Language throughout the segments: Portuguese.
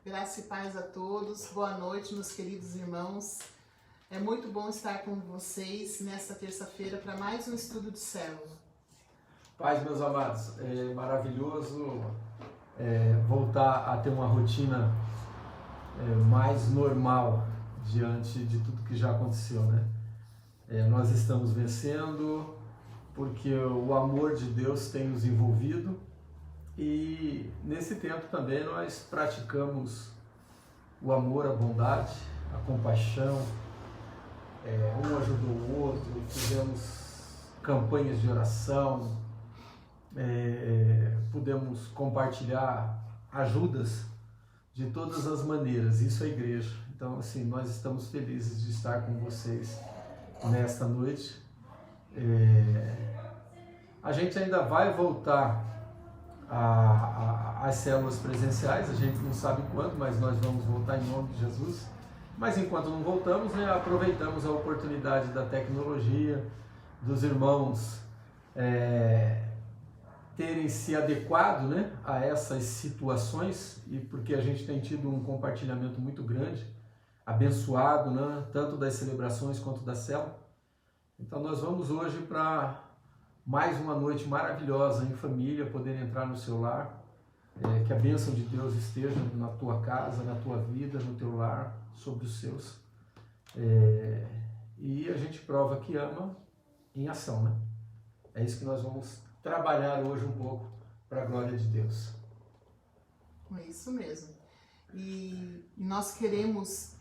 Graça e paz a todos. Boa noite, meus queridos irmãos. É muito bom estar com vocês nesta terça-feira para mais um estudo de célula. Paz, meus amados, é maravilhoso voltar a ter uma rotina mais normal diante de tudo que já aconteceu, né? Nós estamos vencendo porque o amor de Deus tem nos envolvido e nesse tempo também nós praticamos o amor, a bondade, a compaixão, um ajudou o outro, fizemos campanhas de oração, pudemos compartilhar ajudas de todas as maneiras, isso é igreja. Então, assim, nós estamos felizes de estar com vocês nesta noite. A gente ainda vai voltar às células presenciais, a gente não sabe quando, mas nós vamos voltar em nome de Jesus. Mas enquanto não voltamos, aproveitamos a oportunidade da tecnologia, dos irmãos terem se adequado, a essas situações, e porque a gente tem tido um compartilhamento muito grande, abençoado, tanto das celebrações quanto da célula. Então nós vamos hoje para mais uma noite maravilhosa em família, poder entrar no seu lar, que a bênção de Deus esteja na tua casa, na tua vida, no teu lar, sobre os seus. E a gente prova que ama em ação, É isso que nós vamos trabalhar hoje um pouco para a glória de Deus. É isso mesmo. E nós queremos,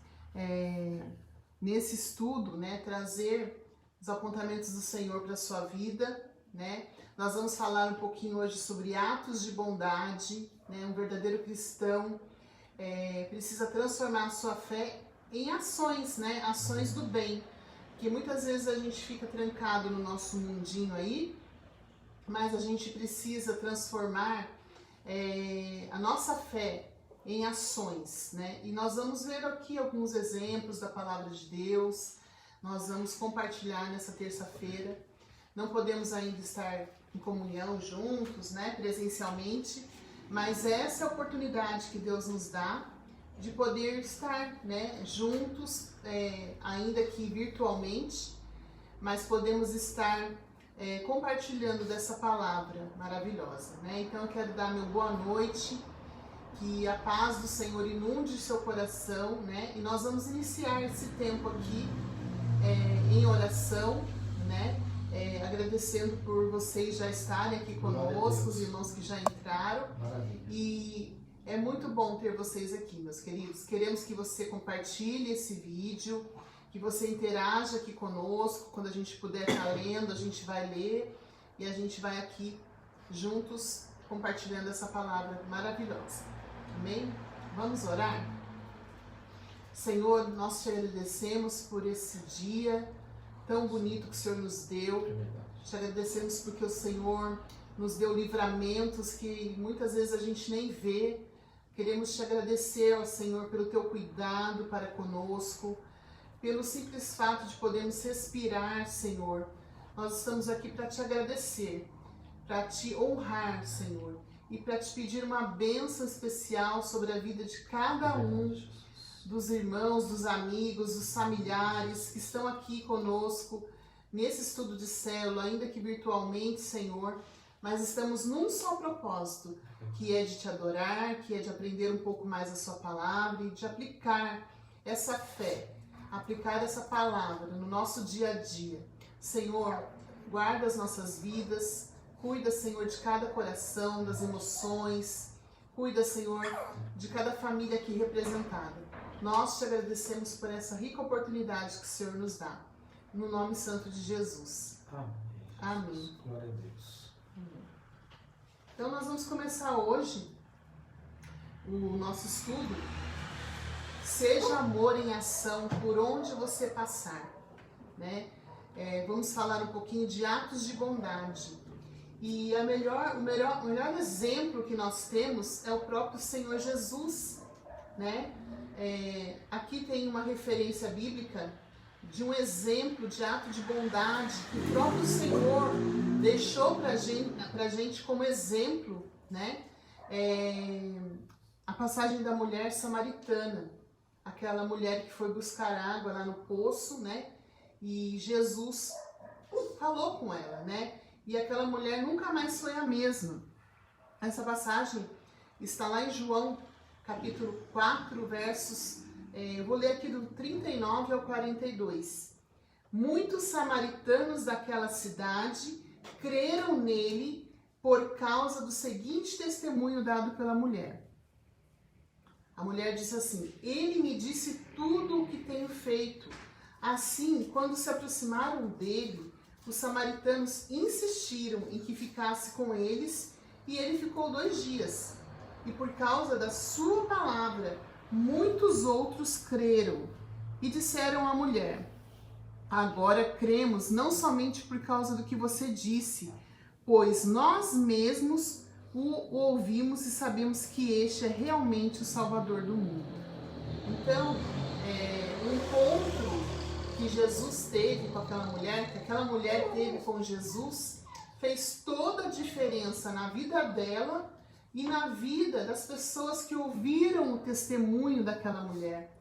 nesse estudo, trazer os apontamentos do Senhor para a sua vida, Nós vamos falar um pouquinho hoje sobre atos de bondade, Um verdadeiro cristão precisa transformar a sua fé em ações, Ações do bem, que muitas vezes a gente fica trancado no nosso mundinho aí, mas a gente precisa transformar a nossa fé em ações, E nós vamos ver aqui alguns exemplos da palavra de Deus, nós vamos compartilhar nessa terça-feira. Não podemos ainda estar em comunhão juntos, presencialmente, mas essa é a oportunidade que Deus nos dá de poder estar, juntos, ainda que virtualmente, mas podemos estar compartilhando dessa palavra maravilhosa, Então eu quero dar meu boa noite, que a paz do Senhor inunde seu coração, E nós vamos iniciar esse tempo aqui em oração, agradecendo por vocês já estarem aqui conosco, os irmãos que já entraram. Maravilha. E é muito bom ter vocês aqui, meus queridos. Queremos que você compartilhe esse vídeo, que você interaja aqui conosco. Quando a gente puder estar lendo, a gente vai ler e a gente vai aqui juntos compartilhando essa palavra maravilhosa. Amém? Vamos orar? Senhor, nós te agradecemos por esse dia tão bonito que o Senhor nos deu. Te agradecemos porque o Senhor nos deu livramentos que muitas vezes a gente nem vê. Queremos te agradecer ao Senhor pelo teu cuidado para conosco, pelo simples fato de podermos respirar, Senhor. Nós estamos aqui para te agradecer, para te honrar, Senhor, e para te pedir uma bênção especial sobre a vida de cada um dos irmãos, dos amigos, dos familiares que estão aqui conosco nesse estudo de célula, ainda que virtualmente, Senhor, mas estamos num só propósito, que é de te adorar, que é de aprender um pouco mais a sua palavra e de aplicar essa fé, aplicar essa palavra no nosso dia a dia. Senhor, guarda as nossas vidas, cuida, Senhor, de cada coração, das emoções, cuida, Senhor, de cada família aqui representada. Nós te agradecemos por essa rica oportunidade que o Senhor nos dá. No nome santo de Jesus. Amém. Amém. Glória a Deus. Então nós vamos começar hoje o nosso estudo. Seja amor em ação por onde você passar, vamos falar um pouquinho de atos de bondade. E o melhor exemplo que nós temos é o próprio Senhor Jesus, Aqui tem uma referência bíblica de um exemplo de ato de bondade que o próprio Senhor deixou pra gente como exemplo, A passagem da mulher samaritana, aquela mulher que foi buscar água lá no poço, né? E Jesus falou com ela, né? E aquela mulher nunca mais foi a mesma. Essa passagem está lá em João, capítulo 4, versos, eu vou ler aqui do 39 ao 42. Muitos samaritanos daquela cidade creram nele por causa do seguinte testemunho dado pela mulher. A mulher disse assim: ele me disse tudo o que tenho feito. Assim, quando se aproximaram dele, os samaritanos insistiram em que ficasse com eles, e ele ficou 2 dias. E por causa da sua palavra, muitos outros creram. E disseram à mulher: agora cremos não somente por causa do que você disse, pois nós mesmos o ouvimos e sabemos que este é realmente o Salvador do mundo. Então, o encontro que Jesus teve com aquela mulher, que aquela mulher teve com Jesus, fez toda a diferença na vida dela e na vida das pessoas que ouviram o testemunho daquela mulher,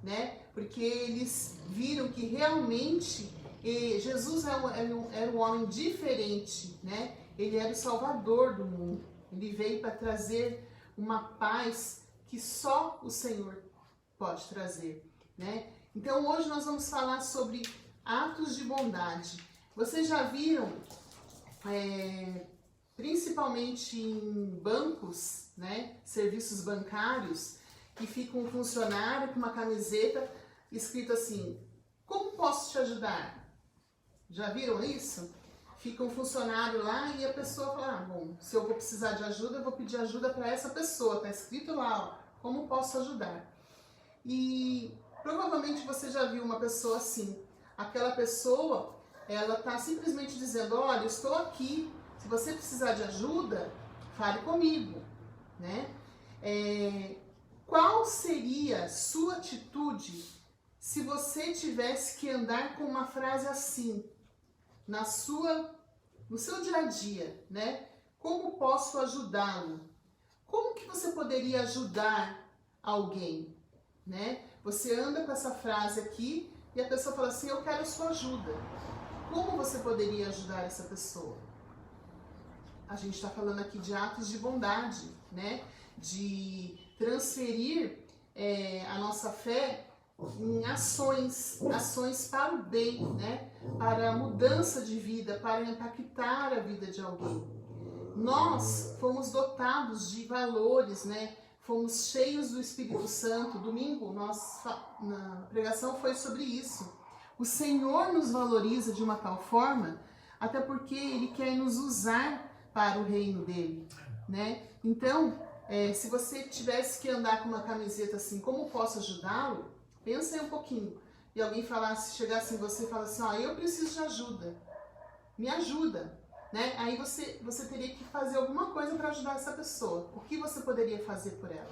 né? Porque eles viram que realmente Jesus era um homem diferente, né? Ele era o Salvador do mundo. Ele veio para trazer uma paz que só o Senhor pode trazer, né? Então hoje nós vamos falar sobre atos de bondade. Vocês já viram, principalmente em bancos, né? Serviços bancários, que fica um funcionário com uma camiseta escrito assim: como posso te ajudar? Já viram isso? Fica um funcionário lá e a pessoa fala: bom, se eu vou precisar de ajuda, eu vou pedir ajuda para essa pessoa. Está escrito lá, ó, como posso ajudar? E provavelmente você já viu uma pessoa assim. Aquela pessoa, ela está simplesmente dizendo: olha, eu estou aqui, se você precisar de ajuda, fale comigo, né? Qual seria a sua atitude se você tivesse que andar com uma frase assim, no seu dia a dia, né? Como posso ajudá-lo? Como que você poderia ajudar alguém, né? Você anda com essa frase aqui e a pessoa fala assim: eu quero sua ajuda. Como você poderia ajudar essa pessoa? A gente está falando aqui de atos de bondade, né? De transferir a nossa fé em ações para o bem, né? Para a mudança de vida, para impactar a vida de alguém. Nós fomos dotados de valores, né? Fomos cheios do Espírito Santo. Domingo, na pregação foi sobre isso. O Senhor nos valoriza de uma tal forma, até porque Ele quer nos usar para o reino dele, né? Então, se você tivesse que andar com uma camiseta assim, como posso ajudá-lo? Pensa aí um pouquinho. E alguém chegasse em você e falasse assim: ó, eu preciso de ajuda, me ajuda, né? Aí você teria que fazer alguma coisa para ajudar essa pessoa. O que você poderia fazer por ela?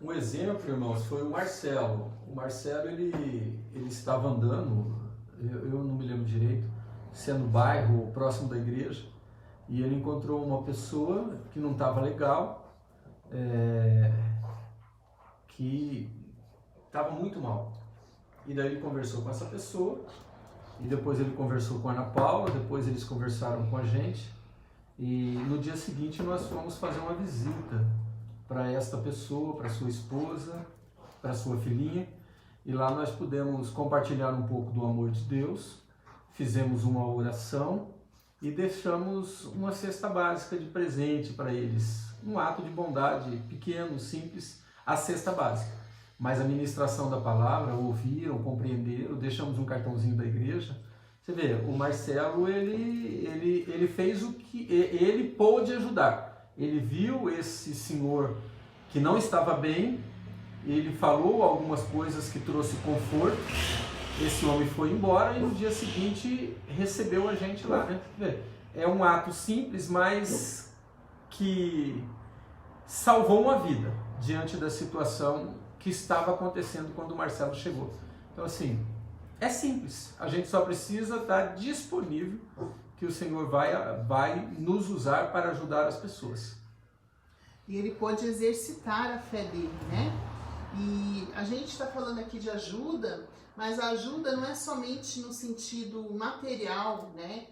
Um exemplo, irmãos, foi o Marcelo. O Marcelo, ele estava andando, eu não me lembro direito, se é no bairro ou próximo da igreja, e ele encontrou uma pessoa que não estava legal, que estava muito mal. E daí ele conversou com essa pessoa, e depois ele conversou com a Ana Paula, depois eles conversaram com a gente, e no dia seguinte nós fomos fazer uma visita para esta pessoa, para sua esposa, para sua filhinha, e lá nós pudemos compartilhar um pouco do amor de Deus, fizemos uma oração e deixamos uma cesta básica de presente para eles, um ato de bondade pequeno, simples, a cesta básica. Mas a ministração da palavra, ouviram, compreenderam, deixamos um cartãozinho da igreja. Você vê, o Marcelo, ele fez o que ele pôde ajudar. Ele viu esse senhor que não estava bem, ele falou algumas coisas que trouxe conforto, esse homem foi embora e no dia seguinte recebeu a gente lá, né? É um ato simples, mas que salvou uma vida diante da situação que estava acontecendo quando o Marcelo chegou. Então assim, é simples, a gente só precisa estar disponível, que o Senhor vai nos usar para ajudar as pessoas. e ele pôde exercitar a fé dele, né? E a gente está falando aqui de ajuda, mas a ajuda não é somente no sentido material, né?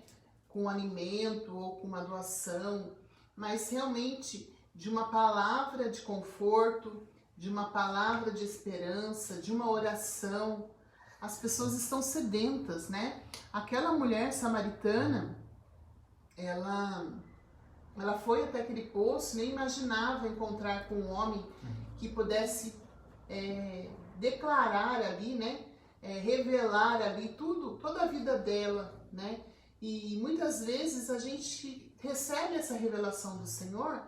Com alimento ou com uma doação, mas realmente de uma palavra de conforto, de uma palavra de esperança, de uma oração. As pessoas estão sedentas, né? Aquela mulher samaritana, ela foi até aquele poço, nem imaginava encontrar com um homem que pudesse declarar ali, né? Revelar ali toda a vida dela, né? E muitas vezes a gente recebe essa revelação do Senhor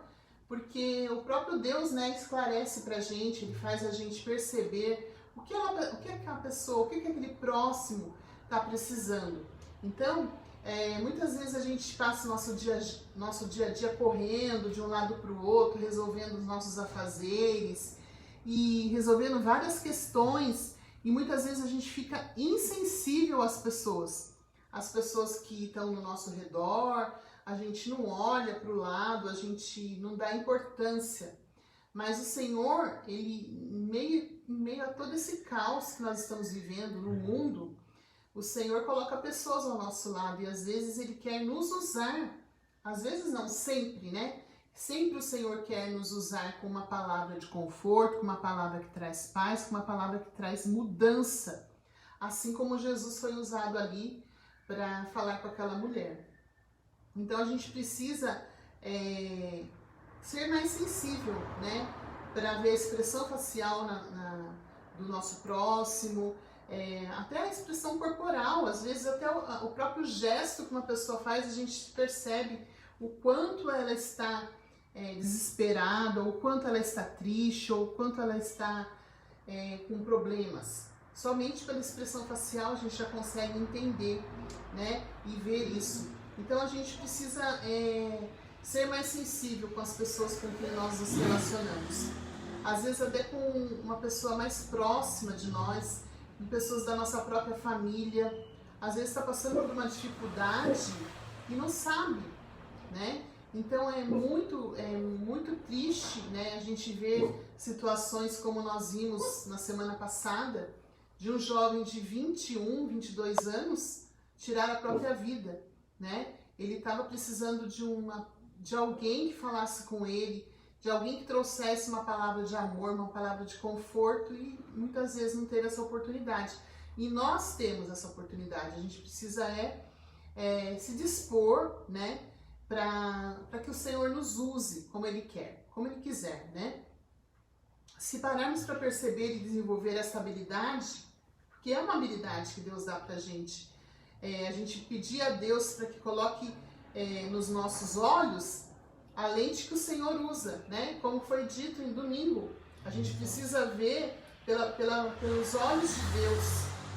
porque o próprio Deus, né, esclarece pra gente, ele faz a gente perceber o que aquela pessoa, o que aquele próximo está precisando. Então, muitas vezes a gente passa nosso dia a dia correndo de um lado para o outro, resolvendo os nossos afazeres e resolvendo várias questões, e muitas vezes a gente fica insensível às pessoas que estão no nosso redor, a gente não olha para o lado, a gente não dá importância. Mas o Senhor, ele, em meio a todo esse caos que nós estamos vivendo no mundo, o Senhor coloca pessoas ao nosso lado e às vezes Ele quer nos usar. Às vezes não, sempre, né? Sempre o Senhor quer nos usar com uma palavra de conforto, com uma palavra que traz paz, com uma palavra que traz mudança. Assim como Jesus foi usado ali para falar com aquela mulher. Então a gente precisa ser mais sensível, né? Para ver a expressão facial do nosso próximo, até a expressão corporal, às vezes até o próprio gesto que uma pessoa faz, a gente percebe o quanto ela está desesperada, ou o quanto ela está triste, ou o quanto ela está com problemas. Somente pela expressão facial a gente já consegue entender, né, e ver isso. Então a gente precisa ser mais sensível com as pessoas com quem nós nos relacionamos. Às vezes até com uma pessoa mais próxima de nós, com pessoas da nossa própria família. Às vezes está passando por uma dificuldade e não sabe, né? Então é muito triste, né, a gente ver situações como nós vimos na semana passada, de um jovem de 21, 22 anos tirar a própria vida, né? Ele estava precisando de alguém que falasse com ele, de alguém que trouxesse uma palavra de amor, uma palavra de conforto, e muitas vezes não teve essa oportunidade. E nós temos essa oportunidade, a gente precisa se dispor, né, para que o Senhor nos use como Ele quer, como Ele quiser, né? Se pararmos para perceber e desenvolver essa habilidade, porque é uma habilidade que Deus dá para a gente pedir a Deus para que coloque nos nossos olhos a lente que o Senhor usa, né? Como foi dito em domingo, a gente precisa ver pelos olhos de Deus,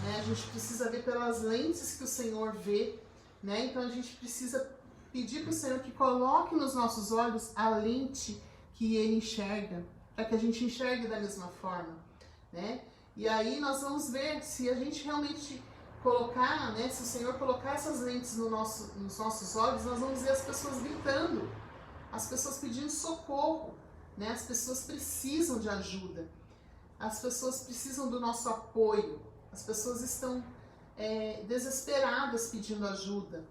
né? A gente precisa ver pelas lentes que o Senhor vê, né? Então a gente precisa pedir para o Senhor que coloque nos nossos olhos a lente que Ele enxerga, para que a gente enxergue da mesma forma, né? E aí nós vamos ver se a gente realmente colocar, né? Se o Senhor colocar essas lentes nos nossos olhos, nós vamos ver as pessoas gritando, as pessoas pedindo socorro, né? As pessoas precisam de ajuda, as pessoas precisam do nosso apoio, as pessoas estão desesperadas pedindo ajuda.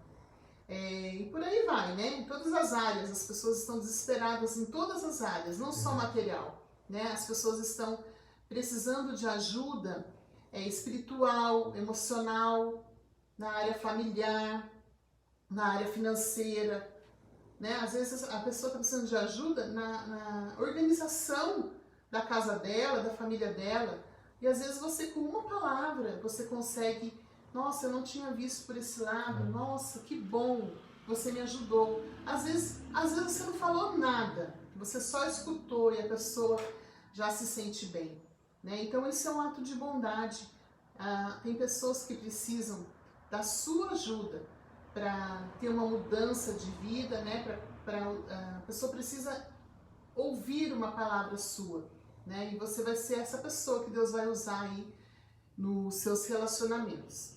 E por aí vai, né? Em todas as áreas, as pessoas estão desesperadas em todas as áreas, não só material, né? As pessoas estão precisando de ajuda espiritual, emocional, na área familiar, na área financeira, né? Às vezes a pessoa está precisando de ajuda na organização da casa dela, da família dela, e às vezes você com uma palavra, você consegue: nossa, eu não tinha visto por esse lado, nossa, que bom, você me ajudou. Às vezes você não falou nada, você só escutou e a pessoa já se sente bem, né? Então isso é um ato de bondade. Tem pessoas que precisam da sua ajuda para ter uma mudança de vida, né? A pessoa precisa ouvir uma palavra sua, né? E você vai ser essa pessoa que Deus vai usar aí nos seus relacionamentos.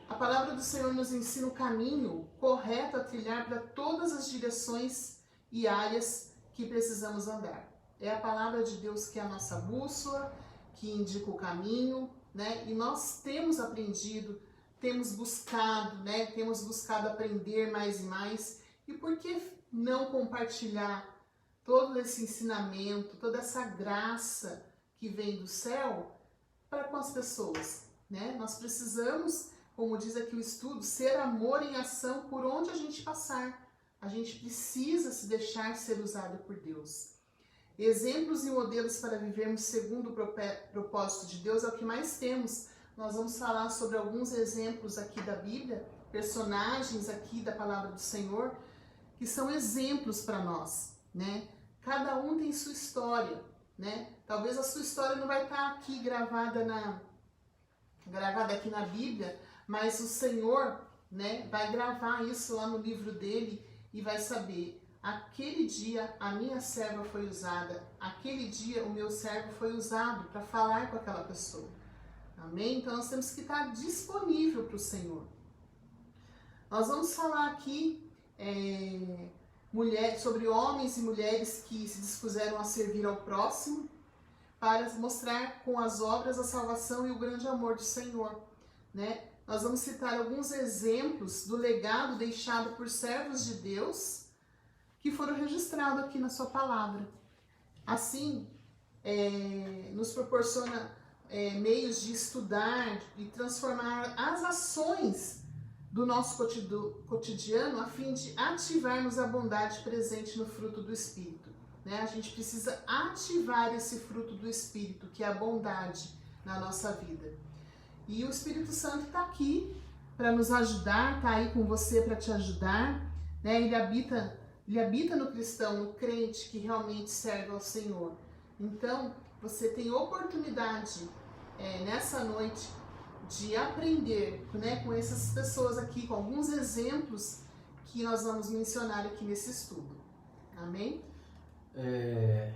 A palavra do Senhor nos ensina o caminho correto a trilhar para todas as direções e áreas que precisamos andar. É a palavra de Deus que é a nossa bússola, que indica o caminho, né? E nós temos aprendido, temos buscado, né? Temos buscado aprender mais e mais. E por que não compartilhar todo esse ensinamento, toda essa graça que vem do céu para com as pessoas, né? Nós precisamos, como diz aqui o estudo, ser amor em ação por onde a gente passar. A gente precisa se deixar ser usado por Deus. Exemplos e modelos para vivermos segundo o propósito de Deus é o que mais temos. Nós vamos falar sobre alguns exemplos aqui da Bíblia, personagens aqui da palavra do Senhor, que são exemplos para nós, né? Cada um tem sua história, né? Talvez a sua história não vai estar aqui gravada aqui na Bíblia, mas o Senhor, né, vai gravar isso lá no livro dele e vai saber: aquele dia a minha serva foi usada, aquele dia o meu servo foi usado para falar com aquela pessoa. Amém? Então nós temos que estar disponível para o Senhor. Nós vamos falar aqui sobre homens e mulheres que se dispuseram a servir ao próximo para mostrar com as obras a salvação e o grande amor do Senhor, né? Nós vamos citar alguns exemplos do legado deixado por servos de Deus que foram registrados aqui na sua palavra. Assim, nos proporciona meios de estudar e transformar as ações do nosso cotidiano a fim de ativarmos a bondade presente no fruto do Espírito, né? A gente precisa ativar esse fruto do Espírito, que é a bondade na nossa vida. E o Espírito Santo está aqui para nos ajudar, está aí com você para te ajudar, né? Ele habita no cristão, no crente que realmente serve ao Senhor. Então, você tem oportunidade nessa noite de aprender, né, com essas pessoas aqui, com alguns exemplos que nós vamos mencionar aqui nesse estudo. Amém? É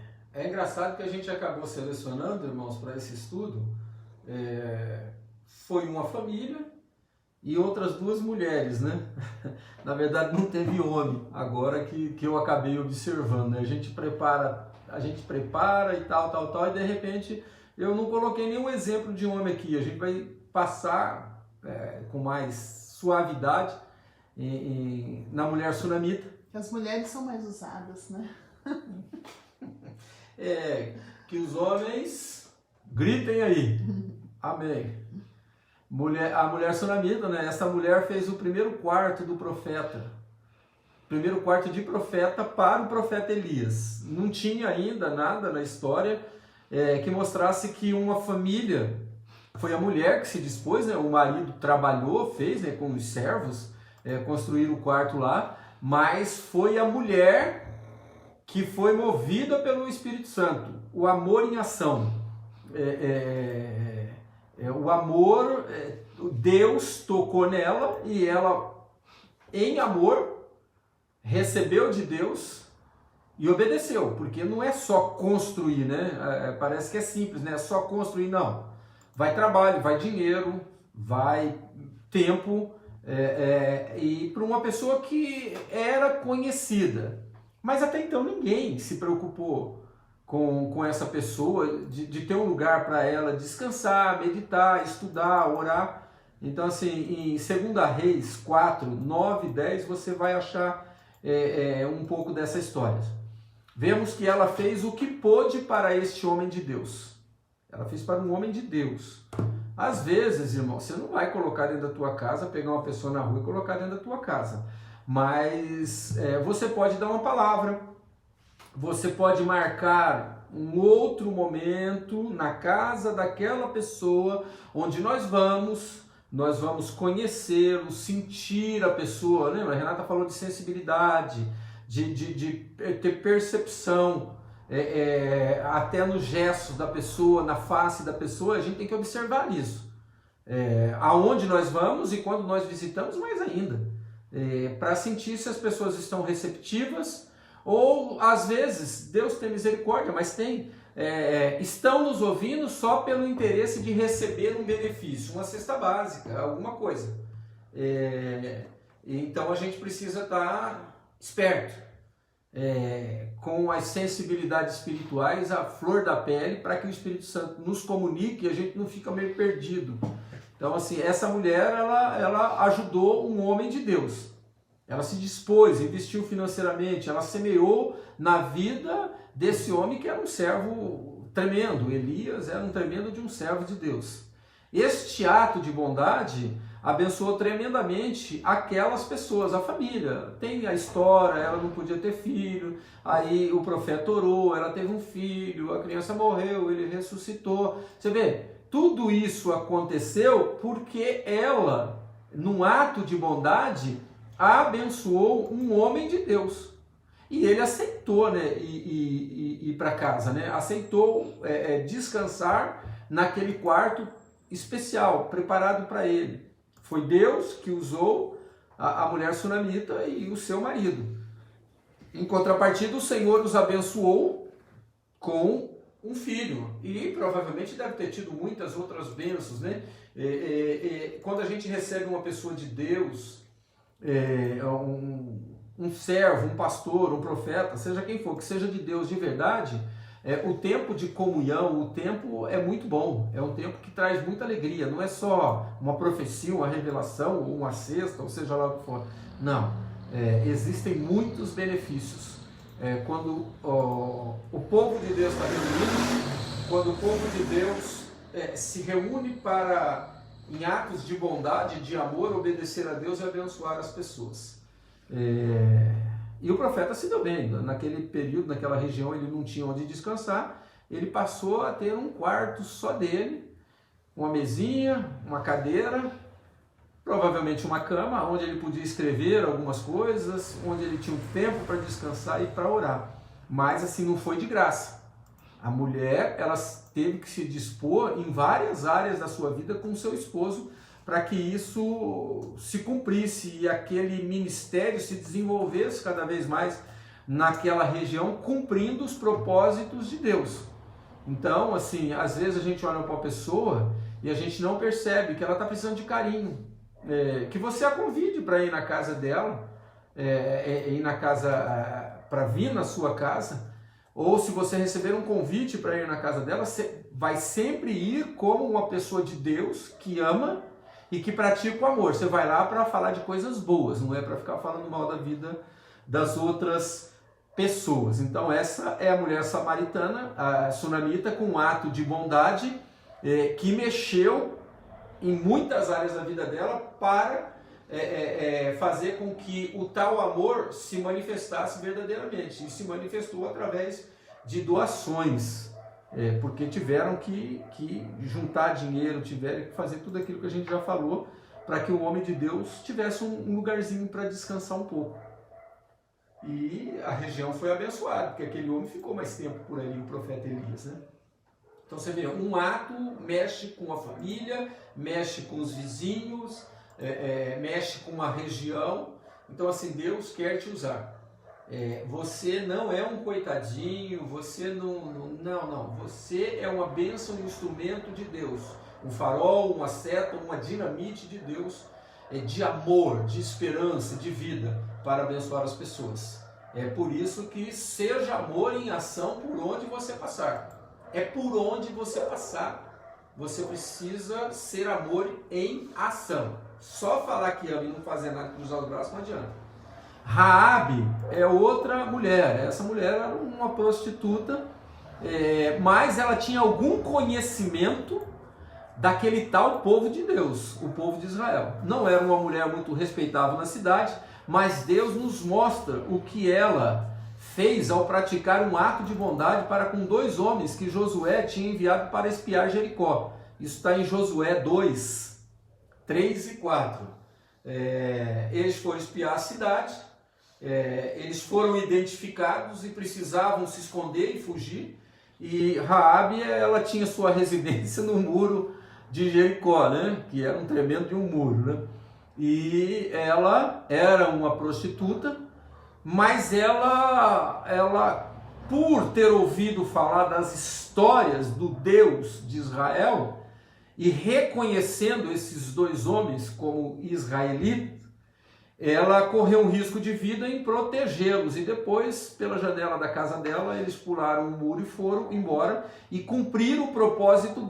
engraçado que a gente acabou selecionando, irmãos, para esse estudo, foi uma família e outras duas mulheres, né? Na verdade não teve homem, agora que eu acabei observando, né? A gente prepara e tal, e de repente eu não coloquei nenhum exemplo de homem aqui. A gente vai passar com mais suavidade na mulher sunamita. As mulheres são mais usadas, né? Que os homens gritem aí. Amém. A mulher sunamita, né? Essa mulher fez o primeiro quarto do profeta. Primeiro quarto de profeta para o profeta Elias. Não tinha ainda nada na história que mostrasse que uma família, foi a mulher que se dispôs, né? O marido trabalhou, fez, né, com os servos, construir o quarto lá, mas foi a mulher que foi movida pelo Espírito Santo. O amor em ação. O amor, Deus tocou nela e ela, em amor, recebeu de Deus e obedeceu, porque não é só construir, né? Parece que é simples, né? É só construir, não. Vai trabalho, vai dinheiro, vai tempo, e para uma pessoa que era conhecida. Mas até então ninguém se preocupou com essa pessoa, de ter um lugar para ela descansar, meditar, estudar, orar. Então, assim, em 2 Reis 4, 9 e 10, você vai achar um pouco dessa história. Vemos que ela fez o que pôde para este homem de Deus. Ela fez para um homem de Deus. Às vezes, irmão, você não vai colocar dentro da tua casa, pegar uma pessoa na rua e colocar dentro da tua casa. Mas você pode dar uma palavra, você pode marcar um outro momento na casa daquela pessoa, onde nós vamos conhecê-lo, sentir a pessoa. Lembra? A Renata falou de sensibilidade, de ter percepção, até nos gestos da pessoa, na face da pessoa. A gente tem que observar isso. Aonde nós vamos e quando nós visitamos, mais ainda. Para sentir se as pessoas estão receptivas, ou às vezes, Deus tem misericórdia, mas estão nos ouvindo só pelo interesse de receber um benefício, uma cesta básica, alguma coisa. Então a gente precisa estar esperto. com as sensibilidades espirituais à flor da pele, para que o Espírito Santo nos comunique e a gente não fica meio perdido. Então, assim, essa mulher, ela ajudou um homem de Deus. Ela se dispôs, investiu financeiramente, ela semeou na vida desse homem que era um servo tremendo. Elias era um tremendo de um servo de Deus. Este ato de bondade abençoou tremendamente aquelas pessoas, a família. Tem a história, ela não podia ter filho, aí o profeta orou, ela teve um filho, a criança morreu, ele ressuscitou. Você vê, tudo isso aconteceu porque ela, num ato de bondade, abençoou um homem de Deus. E ele aceitou, né, ir para casa, né? Aceitou descansar naquele quarto especial, preparado para ele. Foi Deus que usou a mulher sunamita e o seu marido. Em contrapartida, o Senhor os abençoou com um filho. E provavelmente deve ter tido muitas outras bênçãos, né? Quando a gente recebe uma pessoa de Deus, um servo, um pastor, um profeta, seja quem for, que seja de Deus de verdade, o tempo de comunhão, o tempo é muito bom, é um tempo que traz muita alegria, não é só uma profecia, uma revelação, ou uma cesta, ou seja lá o que for. Não, existem muitos benefícios. Quando o povo de Deus está reunido, quando o povo de Deus se reúne para, em atos de bondade, de amor, obedecer a Deus e abençoar as pessoas. E o profeta se deu bem. Naquele período, naquela região, ele não tinha onde descansar. Ele passou a ter um quarto só dele, uma mesinha, uma cadeira, provavelmente uma cama, onde ele podia escrever algumas coisas, onde ele tinha um tempo para descansar e para orar. Mas assim, não foi de graça. A mulher, ela teve que se dispor em várias áreas da sua vida com o seu esposo, para que isso se cumprisse e aquele ministério se desenvolvesse cada vez mais naquela região, cumprindo os propósitos de Deus. Então, assim, às vezes a gente olha para uma pessoa e a gente não percebe que ela está precisando de carinho, que você a convide para ir na casa dela, ir na casa, para vir na sua casa, ou se você receber um convite para ir na casa dela, você vai sempre ir como uma pessoa de Deus que ama e que pratica o amor. Você vai lá para falar de coisas boas, não é para ficar falando mal da vida das outras pessoas. Então essa é a mulher samaritana, a sunamita, com um ato de bondade que mexeu em muitas áreas da vida dela para fazer com que o tal amor se manifestasse verdadeiramente. E se manifestou através de doações. Porque tiveram que juntar dinheiro, tiveram que fazer tudo aquilo que a gente já falou, para que o homem de Deus tivesse um lugarzinho para descansar um pouco. E a região foi abençoada, porque aquele homem ficou mais tempo por ali, o profeta Elias, né? Então você vê, um ato mexe com a família, mexe com os vizinhos, mexe com a região. Então assim, Deus quer te usar. Você não é um coitadinho, você não, você é uma bênção, um instrumento de Deus, um farol, uma seta, uma dinamite de Deus, de amor, de esperança, de vida, para abençoar as pessoas. É por isso que seja amor em ação por onde você passar. É por onde você passar, você precisa ser amor em ação. Só falar que ama e não fazer nada, cruzar os braços, não adianta. Raabe é outra mulher. Essa mulher era uma prostituta, mas ela tinha algum conhecimento daquele tal povo de Deus, o povo de Israel. Não era uma mulher muito respeitável na cidade, mas Deus nos mostra o que ela fez ao praticar um ato de bondade para com 2 homens que Josué tinha enviado para espiar Jericó. Isso está em Josué 2, 3 e 4. Eles foram espiar a cidade. Eles foram identificados e precisavam se esconder e fugir. E Raabe, ela tinha sua residência no muro de Jericó, né? Que era um tremendo de um muro, né? E ela era uma prostituta, mas ela, por ter ouvido falar das histórias do Deus de Israel e reconhecendo esses 2 homens como israelitas, ela correu um risco de vida em protegê-los. E depois, pela janela da casa dela, eles pularam o muro e foram embora e cumpriram o propósito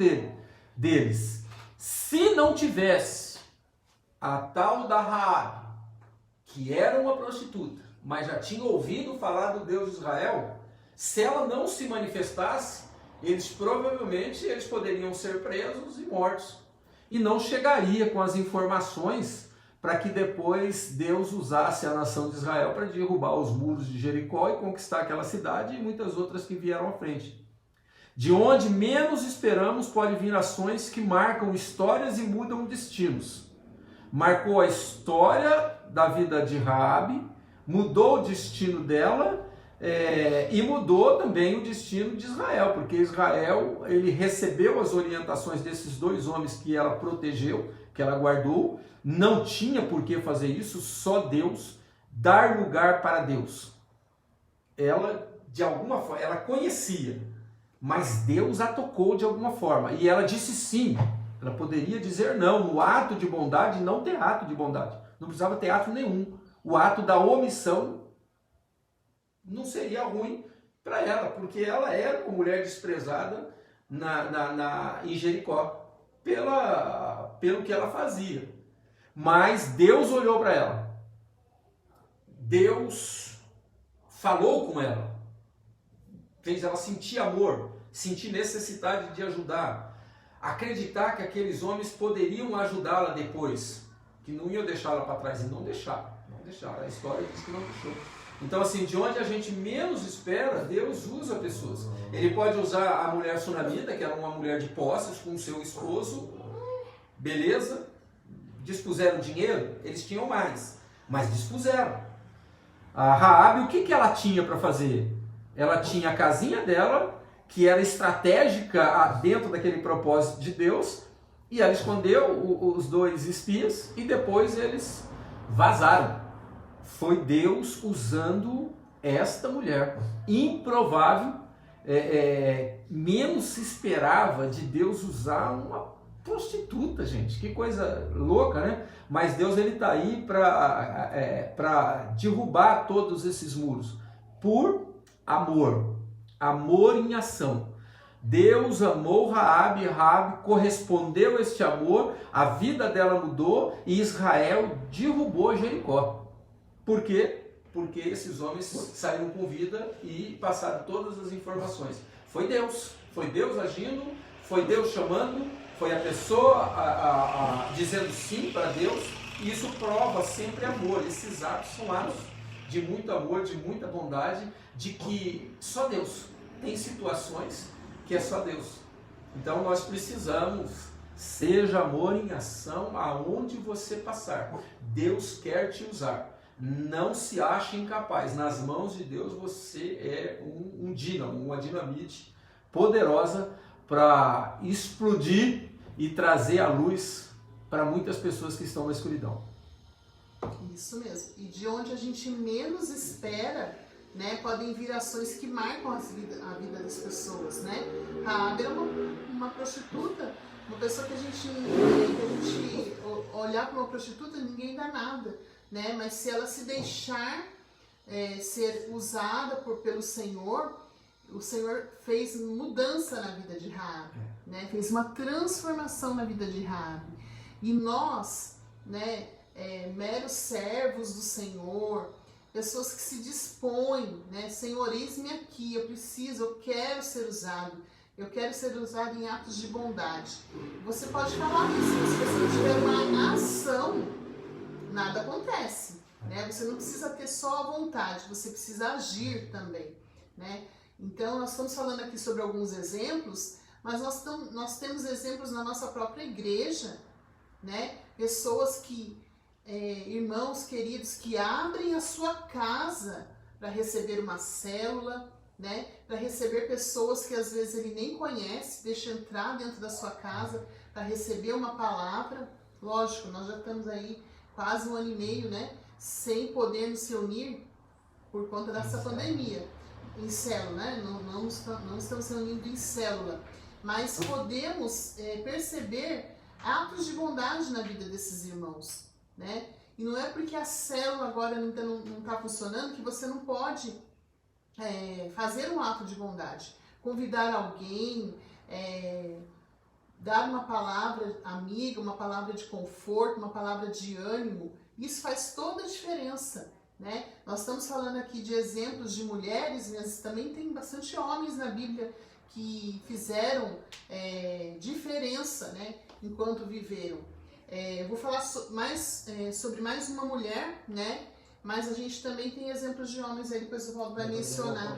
deles. Se não tivesse a tal da Raabe, que era uma prostituta, mas já tinha ouvido falar do Deus de Israel, se ela não se manifestasse, provavelmente eles poderiam ser presos e mortos. E não chegaria com as informações para que depois Deus usasse a nação de Israel para derrubar os muros de Jericó e conquistar aquela cidade e muitas outras que vieram à frente. De onde menos esperamos pode vir ações que marcam histórias e mudam destinos. Marcou a história da vida de Raabe, mudou o destino dela e mudou também o destino de Israel, porque Israel ele recebeu as orientações desses dois homens que ela protegeu, que ela guardou. Não tinha por que fazer isso, só Deus, dar lugar para Deus. Ela, de alguma forma, ela conhecia, mas Deus a tocou de alguma forma. E ela disse sim. Ela poderia dizer não. No ato de bondade, não ter ato de bondade. Não precisava ter ato nenhum. O ato da omissão não seria ruim para ela, porque ela era uma mulher desprezada em Jericó pelo que ela fazia. Mas Deus olhou para ela. Deus falou com ela. Fez ela sentir amor, sentir necessidade de ajudar. Acreditar que aqueles homens poderiam ajudá-la depois. Que não iam deixá-la para trás. E não deixaram. A história diz que não deixou. Então, assim, de onde a gente menos espera, Deus usa pessoas. Ele pode usar a mulher sunamita, que era uma mulher de posses, com seu esposo. Beleza? Dispuseram dinheiro? Eles tinham mais. Mas dispuseram. A Raabe, o que ela tinha para fazer? Ela tinha a casinha dela, que era estratégica dentro daquele propósito de Deus, e ela escondeu os dois espias e depois eles vazaram. Foi Deus usando esta mulher. Improvável, menos se esperava de Deus usar uma prostituta, gente. Que coisa louca, né? Mas Deus está aí para derrubar todos esses muros. Por amor. Amor em ação. Deus amou Raabe, Raabe correspondeu a este amor, a vida dela mudou e Israel derrubou Jericó. Por quê? Porque esses homens saíram com vida e passaram todas as informações. Foi Deus agindo, foi Deus chamando, foi a pessoa dizendo sim para Deus, e isso prova sempre amor. Esses atos são atos de muito amor, de muita bondade, de que só Deus. Tem situações que é só Deus. Então nós precisamos, seja amor em ação aonde você passar. Deus quer te usar. Não se ache incapaz. Nas mãos de Deus você é um dínamo, uma dinamite poderosa para explodir e trazer a luz para muitas pessoas que estão na escuridão. Isso mesmo. E de onde a gente menos espera, né, podem vir ações que marcam a vida das pessoas, né? Raabe era uma prostituta, uma pessoa que a gente olhar para uma prostituta, ninguém dá nada, né? Mas se ela se deixar ser usada pelo Senhor, o Senhor fez mudança na vida de Raabe, né? Fez uma transformação na vida de Raabe. E nós, né, meros servos do Senhor, pessoas que se dispõem, né? Senhor, eis-me aqui, eu quero ser usado. Eu quero ser usado em atos de bondade. Você pode falar isso, mas se você não tiver uma ação, nada acontece, né? Você não precisa ter só a vontade, você precisa agir também, né? Então, nós estamos falando aqui sobre alguns exemplos, mas nós temos exemplos na nossa própria igreja, né? Pessoas irmãos queridos que abrem a sua casa para receber uma célula, né? Para receber pessoas que às vezes ele nem conhece, deixa entrar dentro da sua casa para receber uma palavra. Lógico, nós já estamos aí quase 1 ano e meio, né? Sem poder nos reunir por conta dessa pandemia. Em célula, né? Não estamos se reunindo em célula, mas podemos perceber atos de bondade na vida desses irmãos, né? E não é porque a célula agora não está funcionando que você não pode fazer um ato de bondade. Convidar alguém, dar uma palavra amiga, uma palavra de conforto, uma palavra de ânimo. Isso faz toda a diferença, né? Nós estamos falando aqui de exemplos de mulheres, mas também tem bastante homens na Bíblia que fizeram diferença, né, enquanto viveram. Eu vou falar sobre mais uma mulher, né? Mas a gente também tem exemplos de homens aí, depois o Paulo vai mencionar.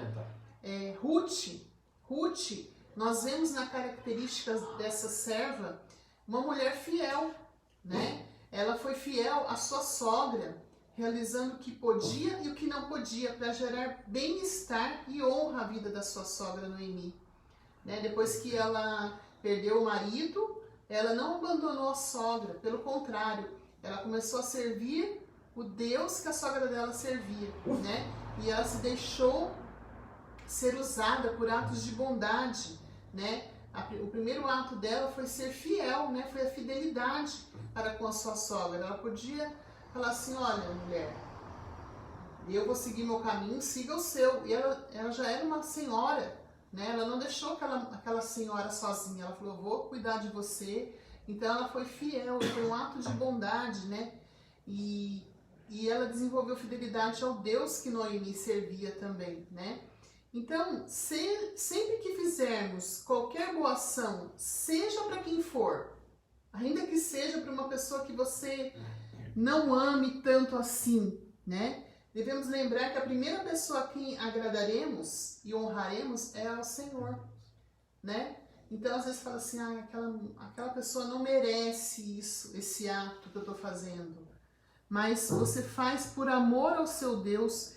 Ruth, nós vemos na característica dessa serva uma mulher fiel, né? Ela foi fiel à sua sogra, realizando o que podia e o que não podia para gerar bem-estar e honra à vida da sua sogra Noemi. Né? Depois que ela perdeu o marido, ela não abandonou a sogra, pelo contrário, ela começou a servir o Deus que a sogra dela servia, né? E ela se deixou ser usada por atos de bondade, né? O primeiro ato dela foi ser fiel, né? Foi a fidelidade para com a sua sogra. Ela podia falar assim, olha, mulher, eu vou seguir meu caminho, siga o seu. E ela já era uma senhora, né? Ela não deixou aquela senhora sozinha, ela falou, eu vou cuidar de você. Então ela foi fiel, foi um ato de bondade, né? E ela desenvolveu fidelidade ao Deus que Noemi servia também, né? Então, sempre que fizermos qualquer boa ação, seja para quem for, ainda que seja para uma pessoa que você não ame tanto assim, né? Devemos lembrar que a primeira pessoa a quem agradaremos e honraremos é ao Senhor, né? Então, às vezes fala assim, aquela pessoa não merece isso, esse ato que eu estou fazendo. Mas você faz por amor ao seu Deus,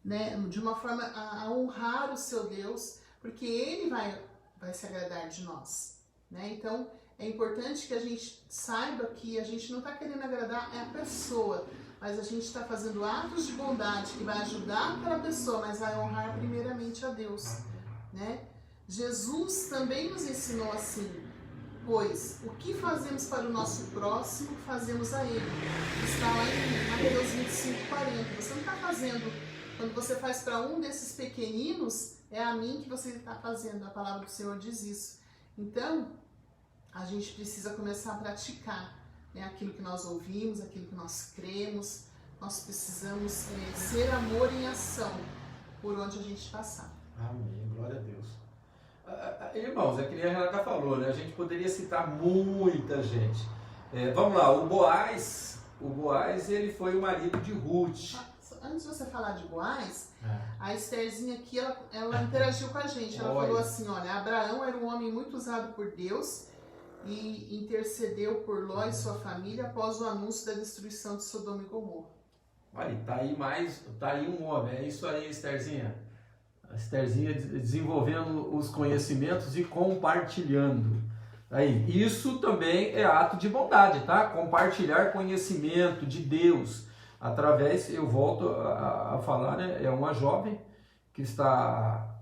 né? De uma forma a honrar o seu Deus, porque Ele vai se agradar de nós, né? Então, é importante que a gente saiba que a gente não está querendo agradar a pessoa, mas a gente está fazendo atos de bondade que vai ajudar aquela pessoa, mas vai honrar primeiramente a Deus, né? Jesus também nos ensinou assim, pois o que fazemos para o nosso próximo, fazemos a Ele. Está lá em Mateus 25:40. Você não está fazendo, quando você faz para um desses pequeninos, é a mim que você está fazendo. A palavra do Senhor diz isso. Então, a gente precisa começar a praticar, né, aquilo que nós ouvimos, aquilo que nós cremos. Nós precisamos ser amor em ação por onde a gente passar. Amém. Glória a Deus. Irmãos, é que nem a Renata falou, né? A gente poderia citar muita gente. Vamos lá, o Boaz, ele foi o marido de Ruth. Antes de você falar de Boaz, a Estherzinha aqui, ela interagiu com a gente. Ela falou assim, olha, Abraão era um homem muito usado por Deus e intercedeu por Ló e sua família após o anúncio da destruição de Sodoma e Gomorra. Olha, tá aí um homem, é isso aí, Estherzinha. A Estherzinha desenvolvendo os conhecimentos e compartilhando. Aí, isso também é ato de bondade, tá? Compartilhar conhecimento de Deus através, eu volto a falar, né? É uma jovem que está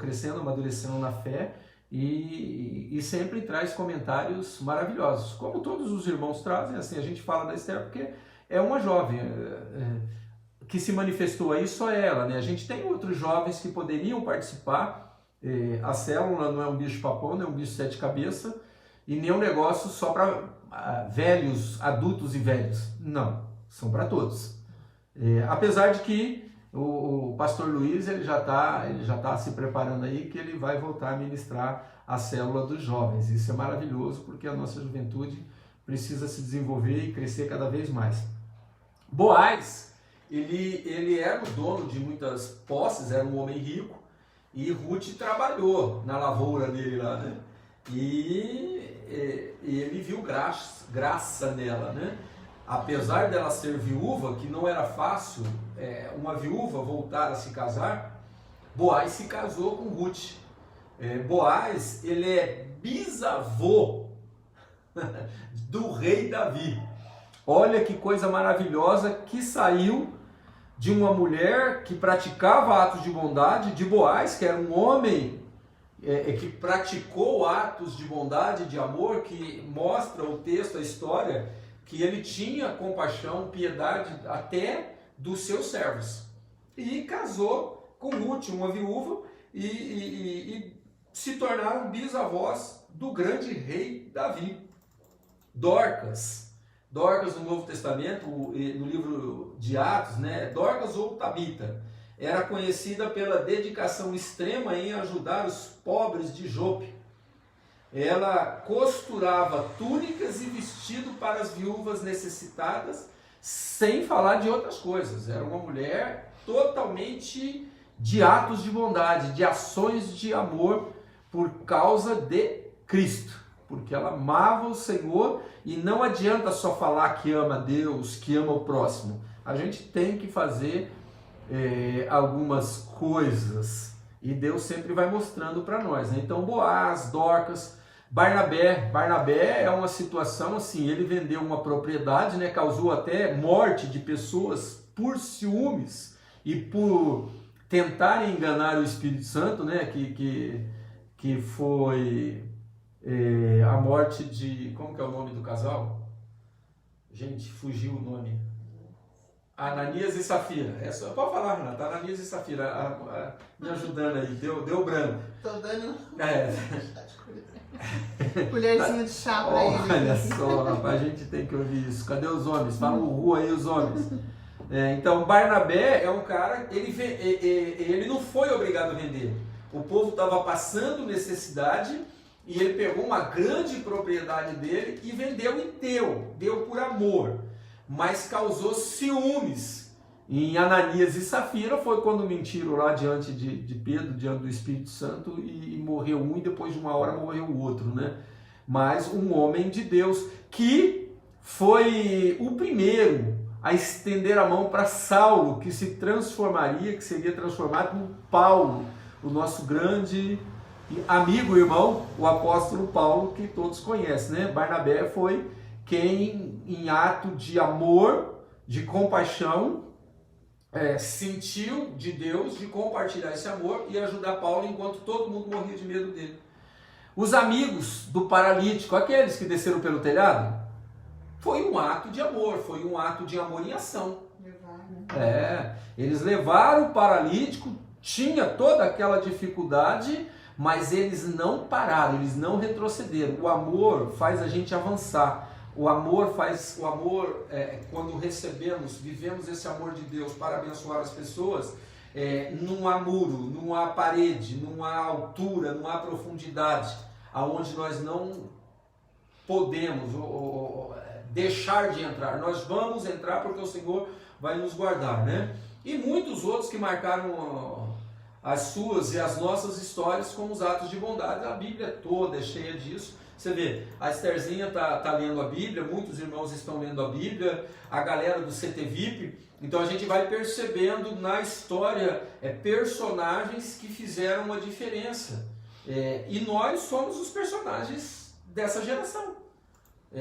crescendo, amadurecendo na fé e sempre traz comentários maravilhosos, como todos os irmãos trazem. Assim, a gente fala da Esther porque é uma jovem que se manifestou aí, só ela, né? A gente tem outros jovens que poderiam participar. A célula não é um bicho papão, não é um bicho sete cabeças, e nem um negócio só para velhos, adultos e velhos. Não, são para todos. Apesar de que o pastor Luiz ele já tá se preparando aí, que ele vai voltar a ministrar a célula dos jovens. Isso é maravilhoso, porque a nossa juventude precisa se desenvolver e crescer cada vez mais. Boaz, ele era o dono de muitas posses, era um homem rico, e Ruth trabalhou na lavoura dele lá, né? E ele viu graça nela, né? Apesar dela ser viúva, que não era fácil uma viúva voltar a se casar, Boaz se casou com Ruth. Boaz, ele é bisavô do rei Davi. Olha que coisa maravilhosa que saiu de uma mulher que praticava atos de bondade, de Boaz, que era um homem que praticou atos de bondade, de amor, que mostra o texto, a história, que ele tinha compaixão, piedade até dos seus servos. E casou com Ruth, uma viúva, e se tornaram bisavós do grande rei Davi. Dorcas no Novo Testamento, no livro de Atos, né? Dorcas ou Tabita, era conhecida pela dedicação extrema em ajudar os pobres de Jope. Ela costurava túnicas e vestido para as viúvas necessitadas, sem falar de outras coisas. Era uma mulher totalmente de atos de bondade, de ações de amor por causa de Cristo, porque ela amava o Senhor. E não adianta só falar que ama Deus, que ama o próximo. A gente tem que fazer algumas coisas e Deus sempre vai mostrando para nós, né? Então Boaz, Dorcas, Barnabé é uma situação assim, ele vendeu uma propriedade, né? Causou até morte de pessoas por ciúmes e por tentarem enganar o Espírito Santo, né? Que foi a morte de... Como que é o nome do casal? Gente, fugiu o nome. Ananias e Safira. Pode falar, Renata. Ananias e Safira. Me ajudando aí. Deu branco. Tô dando... Colherzinha de chá pra ele. Olha só, rapaz, a gente tem que ouvir isso. Cadê os homens? Fala o ru aí, os homens. Então, Barnabé é um cara... Ele não foi obrigado a vender. O povo estava passando necessidade... E ele pegou uma grande propriedade dele e vendeu e deu por amor, mas causou ciúmes. Em Ananias e Safira foi quando mentiram lá diante de Pedro, diante do Espírito Santo, e morreu um e depois de uma hora morreu o outro, né? Mas um homem de Deus que foi o primeiro a estender a mão para Saulo, que se transformaria, que seria transformado em Paulo, o nosso grande amigo, irmão, o apóstolo Paulo, que todos conhecem, né? Barnabé foi quem, em ato de amor, de compaixão, sentiu de Deus de compartilhar esse amor e ajudar Paulo enquanto todo mundo morria de medo dele. Os amigos do paralítico, aqueles que desceram pelo telhado, foi um ato de amor, foi um ato de amor em ação. Eles levaram o paralítico, tinha toda aquela dificuldade, mas eles não pararam, eles não retrocederam. O amor faz a gente avançar. O amor quando recebemos, vivemos esse amor de Deus para abençoar as pessoas, não há muro, não há parede, não há altura, não há profundidade, aonde nós não podemos deixar de entrar. Nós vamos entrar porque o Senhor vai nos guardar, né? E muitos outros que marcaram as suas e as nossas histórias como os atos de bondade. A Bíblia toda é cheia disso. Você vê, a Estherzinha tá lendo a Bíblia, muitos irmãos estão lendo a Bíblia, a galera do CTVIP. Então a gente vai percebendo na história personagens que fizeram uma diferença. E nós somos os personagens dessa geração.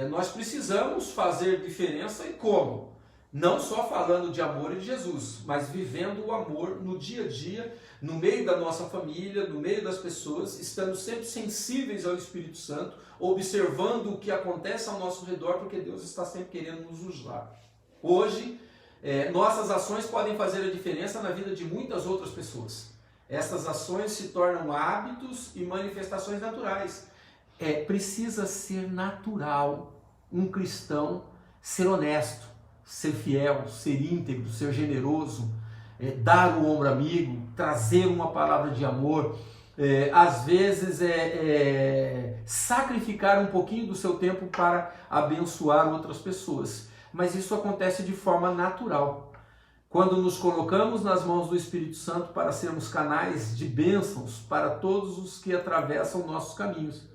Nós precisamos fazer diferença, e como? Não só falando de amor e de Jesus, mas vivendo o amor no dia a dia, no meio da nossa família, no meio das pessoas, estando sempre sensíveis ao Espírito Santo, observando o que acontece ao nosso redor, porque Deus está sempre querendo nos usar. Hoje, nossas ações podem fazer a diferença na vida de muitas outras pessoas. Essas ações se tornam hábitos e manifestações naturais. Precisa ser natural um cristão ser honesto, ser fiel, ser íntegro, ser generoso, dar o ombro amigo, trazer uma palavra de amor, às vezes sacrificar um pouquinho do seu tempo para abençoar outras pessoas. Mas isso acontece de forma natural. Quando nos colocamos nas mãos do Espírito Santo para sermos canais de bênçãos para todos os que atravessam nossos caminhos.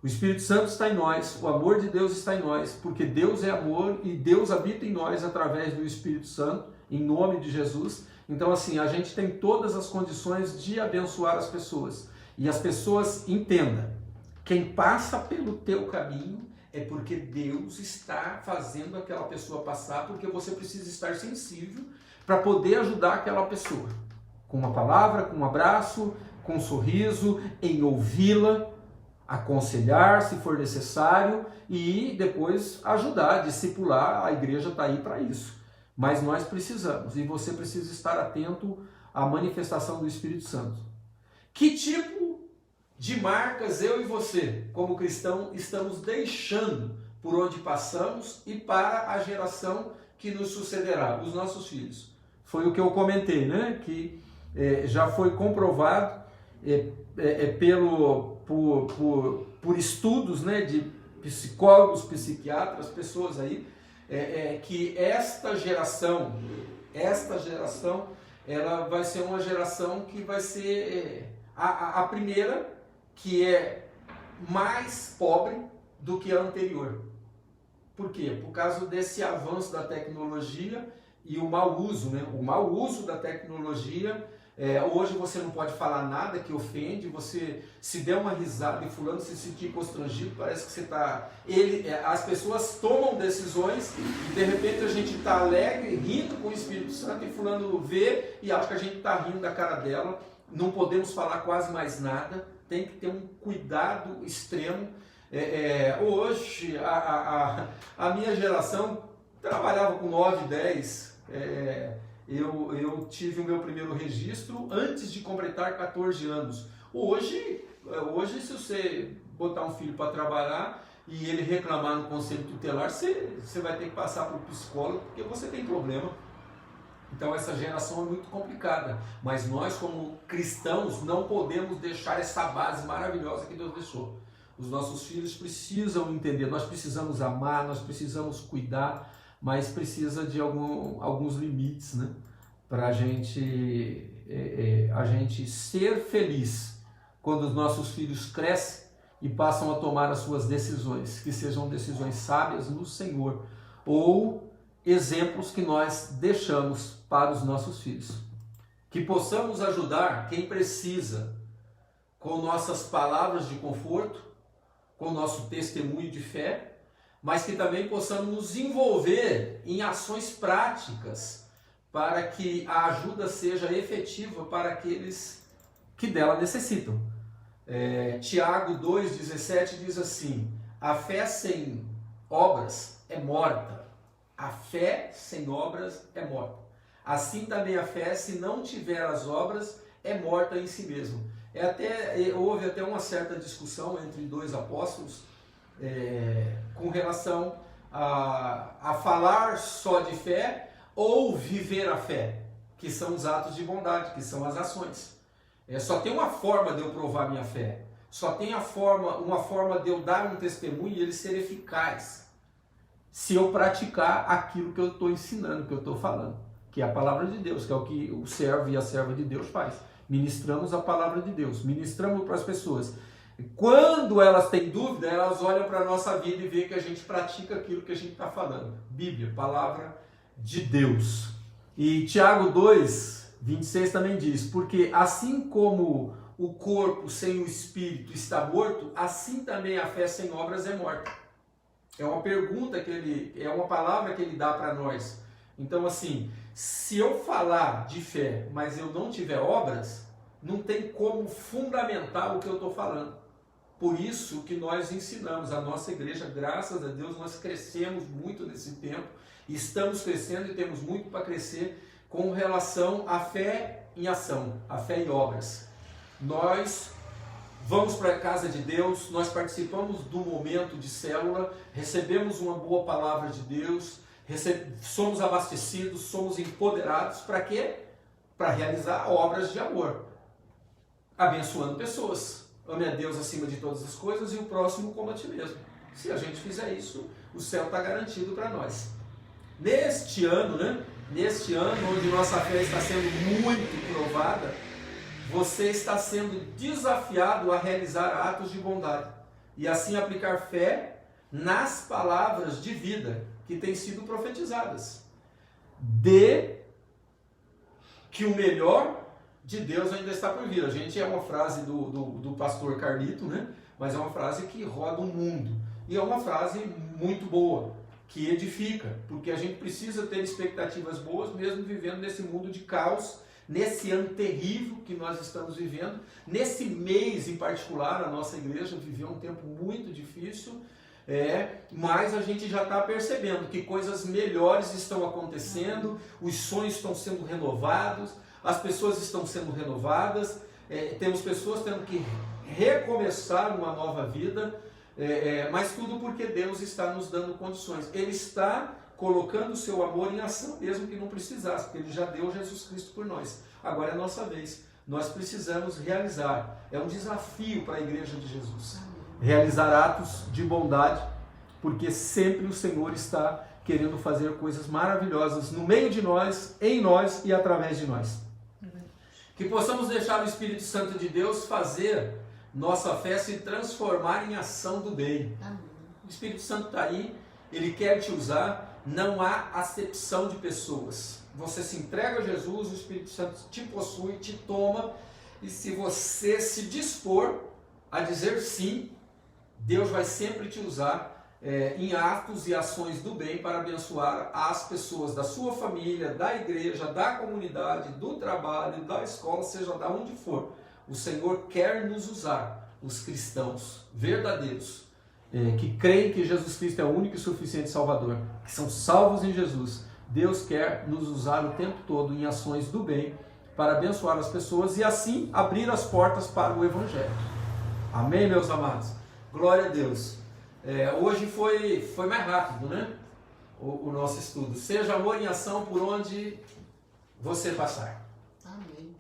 O Espírito Santo está em nós, o amor de Deus está em nós, porque Deus é amor e Deus habita em nós através do Espírito Santo, em nome de Jesus. Então, assim, a gente tem todas as condições de abençoar as pessoas. E as pessoas entendam, quem passa pelo teu caminho é porque Deus está fazendo aquela pessoa passar, porque você precisa estar sensível para poder ajudar aquela pessoa. Com uma palavra, com um abraço, com um sorriso, em ouvi-la. aconselhar se for necessário e depois ajudar, discipular. A igreja está aí para isso. Mas nós precisamos, e você precisa estar atento à manifestação do Espírito Santo. Que tipo de marcas eu e você, como cristão, estamos deixando por onde passamos e para a geração que nos sucederá, os nossos filhos? Foi o que eu comentei, né? Que já foi comprovado por estudos, né, de psicólogos, psiquiatras, pessoas aí, que esta geração, ela vai ser uma geração que vai ser a primeira que é mais pobre do que a anterior. Por quê? Por causa desse avanço da tecnologia e o mau uso, né? O mau uso da tecnologia. Hoje você não pode falar nada que ofende, você se der uma risada e fulano se sentir constrangido, parece que você está... As pessoas tomam decisões e de repente a gente está alegre, rindo com o Espírito Santo e fulano vê e acha que a gente está rindo da cara dela, não podemos falar quase mais nada, tem que ter um cuidado extremo. Hoje a minha geração trabalhava com 9, 10... Eu tive o meu primeiro registro antes de completar 14 anos. Hoje, se você botar um filho para trabalhar e ele reclamar no conselho tutelar, você vai ter que passar para o psicólogo porque você tem problema. Então essa geração é muito complicada. Mas nós, como cristãos, não podemos deixar essa base maravilhosa que Deus deixou. Os nossos filhos precisam entender, nós precisamos amar, nós precisamos cuidar, mas precisa de alguns limites, né? Para a gente ser feliz quando os nossos filhos crescem e passam a tomar as suas decisões, que sejam decisões sábias no Senhor, ou exemplos que nós deixamos para os nossos filhos. Que possamos ajudar quem precisa com nossas palavras de conforto, com nosso testemunho de fé, mas que também possamos nos envolver em ações práticas para que a ajuda seja efetiva para aqueles que dela necessitam. Tiago 2,17 diz assim: a fé sem obras é morta. A fé sem obras é morta. Assim também a fé, se não tiver as obras, é morta em si mesmo. Houve até uma certa discussão entre dois apóstolos com relação a falar só de fé ou viver a fé, que são os atos de bondade, que são as ações. Só tem uma forma de eu provar minha fé, só tem uma forma de eu dar um testemunho e ele ser eficaz, se eu praticar aquilo que eu estou ensinando, que eu estou falando, que é a palavra de Deus, que é o que o servo e a serva de Deus faz. Ministramos a palavra de Deus, ministramos para as pessoas. Quando elas têm dúvida, elas olham para a nossa vida e veem que a gente pratica aquilo que a gente está falando. Bíblia, palavra de Deus. E Tiago 2,26 também diz: porque assim como o corpo sem o espírito está morto, assim também a fé sem obras é morta. É uma pergunta é uma palavra que ele dá para nós. Então assim, se eu falar de fé, mas eu não tiver obras, não tem como fundamentar o que eu estou falando. Por isso que nós ensinamos, a nossa igreja, graças a Deus, nós crescemos muito nesse tempo, estamos crescendo e temos muito para crescer com relação à fé em ação, à fé em obras. Nós vamos para a casa de Deus, nós participamos do momento de célula, recebemos uma boa palavra de Deus, somos abastecidos, somos empoderados, para quê? Para realizar obras de amor, abençoando pessoas. Ame a Deus acima de todas as coisas e o próximo como a ti mesmo. Se a gente fizer isso, o céu está garantido para nós. Neste ano, onde nossa fé está sendo muito provada, você está sendo desafiado a realizar atos de bondade e assim aplicar fé nas palavras de vida que têm sido profetizadas. Que o melhor de Deus ainda está por vir. A gente é uma frase do pastor Carlito, né? Mas é uma frase que roda o mundo. E é uma frase muito boa, que edifica, porque a gente precisa ter expectativas boas, mesmo vivendo nesse mundo de caos, nesse ano terrível que nós estamos vivendo. Nesse mês em particular, a nossa igreja viveu um tempo muito difícil, mas a gente já está percebendo que coisas melhores estão acontecendo, os sonhos estão sendo renovados, as pessoas estão sendo renovadas, temos pessoas tendo que recomeçar uma nova vida, mas tudo porque Deus está nos dando condições. Ele está colocando o seu amor em ação, mesmo que não precisasse, porque Ele já deu Jesus Cristo por nós. Agora é a nossa vez. Nós precisamos realizar. É um desafio para a igreja de Jesus. Realizar atos de bondade, porque sempre o Senhor está querendo fazer coisas maravilhosas no meio de nós, em nós e através de nós. Que possamos deixar o Espírito Santo de Deus fazer nossa fé se transformar em ação do bem. O Espírito Santo está aí, Ele quer te usar. Não há acepção de pessoas. Você se entrega a Jesus, o Espírito Santo te possui, te toma, e se você se dispor a dizer sim, Deus vai sempre te usar em atos e ações do bem para abençoar as pessoas da sua família, da igreja, da comunidade, do trabalho, da escola, seja de onde for. O Senhor quer nos usar, os cristãos verdadeiros, que creem que Jesus Cristo é o único e suficiente Salvador, que são salvos em Jesus. Deus quer nos usar o tempo todo em ações do bem para abençoar as pessoas e assim abrir as portas para o Evangelho. Amém, meus amados? Glória a Deus. Hoje foi mais rápido, né? O nosso estudo. Seja amor em ação por onde você passar. Amém.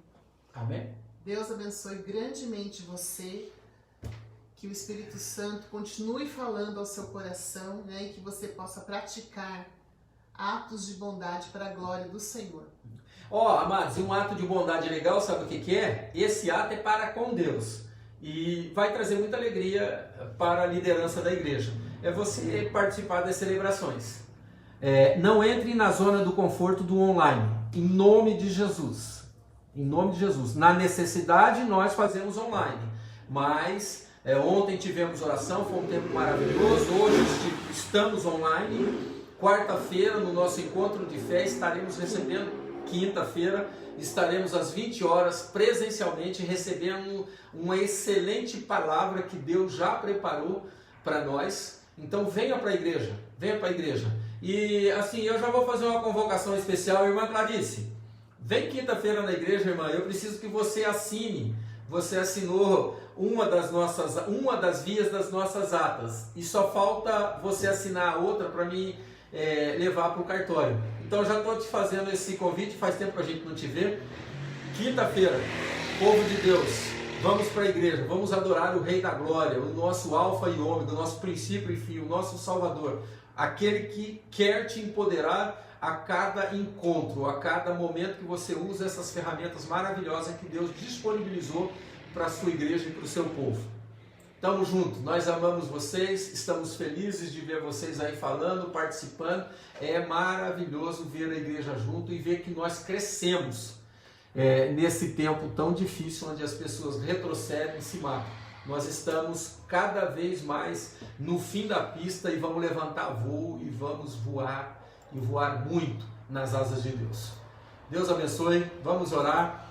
Amém? Deus abençoe grandemente você. Que o Espírito Santo continue falando ao seu coração, né, e que você possa praticar atos de bondade para a glória do Senhor. Amados, um ato de bondade legal, sabe o que é? Esse ato é para com Deus e vai trazer muita alegria para a liderança da igreja. É você participar das celebrações. Não entre na zona do conforto do online, em nome de Jesus. Em nome de Jesus. Na necessidade nós fazemos online, mas ontem tivemos oração, foi um tempo maravilhoso. Hoje estamos online. Quarta-feira, no nosso encontro de fé, estaremos recebendo. Quinta-feira, estaremos às 20 horas presencialmente recebendo uma excelente palavra que Deus já preparou para nós. Então venha para a igreja, venha para a igreja. E assim, eu já vou fazer uma convocação especial, irmã Clarice. Vem quinta-feira na igreja, irmã. Eu preciso que você assine. Você assinou uma das vias das nossas atas e só falta você assinar a outra para mim levar para o cartório. Então já estou te fazendo esse convite, faz tempo que a gente não te vê. Quinta-feira, povo de Deus, vamos para a igreja, vamos adorar o Rei da Glória, o nosso alfa e ômega, o nosso princípio e fim, o nosso Salvador, aquele que quer te empoderar a cada encontro, a cada momento que você usa essas ferramentas maravilhosas que Deus disponibilizou para a sua igreja e para o seu povo. Tamo junto, nós amamos vocês, estamos felizes de ver vocês aí falando, participando. É maravilhoso ver a igreja junto e ver que nós crescemos nesse tempo tão difícil onde as pessoas retrocedem e se matam. Nós estamos cada vez mais no fim da pista e vamos levantar voo e vamos voar e voar muito nas asas de Deus. Deus abençoe, vamos orar.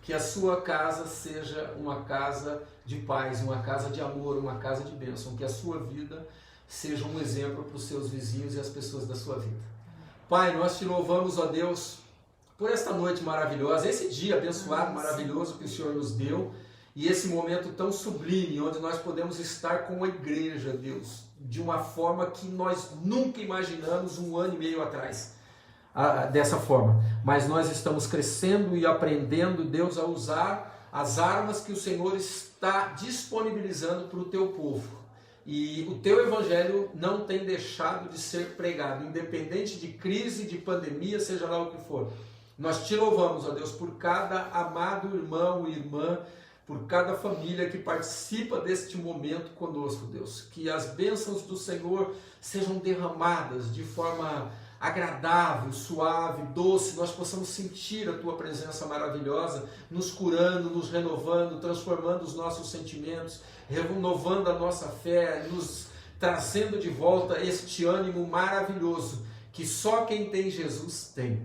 Que a sua casa seja uma casa de paz, uma casa de amor, uma casa de bênção. Que a sua vida seja um exemplo para os seus vizinhos e as pessoas da sua vida. Pai, nós te louvamos, ó Deus, por esta noite maravilhosa, esse dia abençoado, maravilhoso que o Senhor nos deu, e esse momento tão sublime, onde nós podemos estar com a igreja, Deus, de uma forma que nós nunca imaginamos 1 ano e meio atrás. Dessa forma, mas nós estamos crescendo e aprendendo, Deus, a usar as armas que o Senhor está disponibilizando para o teu povo, e o teu evangelho não tem deixado de ser pregado, independente de crise, de pandemia, seja lá o que for. Nós te louvamos, ó Deus, por cada amado irmão e irmã, por cada família que participa deste momento conosco, Deus, que as bênçãos do Senhor sejam derramadas de forma agradável, suave, doce, nós possamos sentir a tua presença maravilhosa, nos curando, nos renovando, transformando os nossos sentimentos, renovando a nossa fé, nos trazendo de volta este ânimo maravilhoso que só quem tem Jesus tem.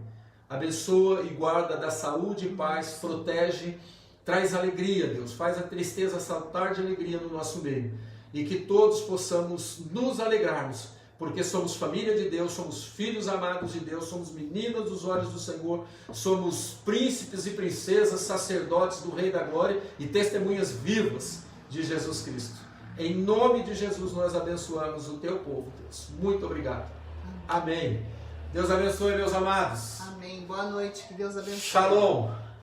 Abençoa e guarda, dá saúde e paz, protege, traz alegria, Deus. Faz a tristeza saltar de alegria no nosso meio. E que todos possamos nos alegrarmos, porque somos família de Deus, somos filhos amados de Deus, somos meninas dos olhos do Senhor, somos príncipes e princesas, sacerdotes do Rei da Glória e testemunhas vivas de Jesus Cristo. Em nome de Jesus nós abençoamos o teu povo, Deus. Muito obrigado. Amém. Deus abençoe, meus amados. Amém. Boa noite, que Deus abençoe. Shalom.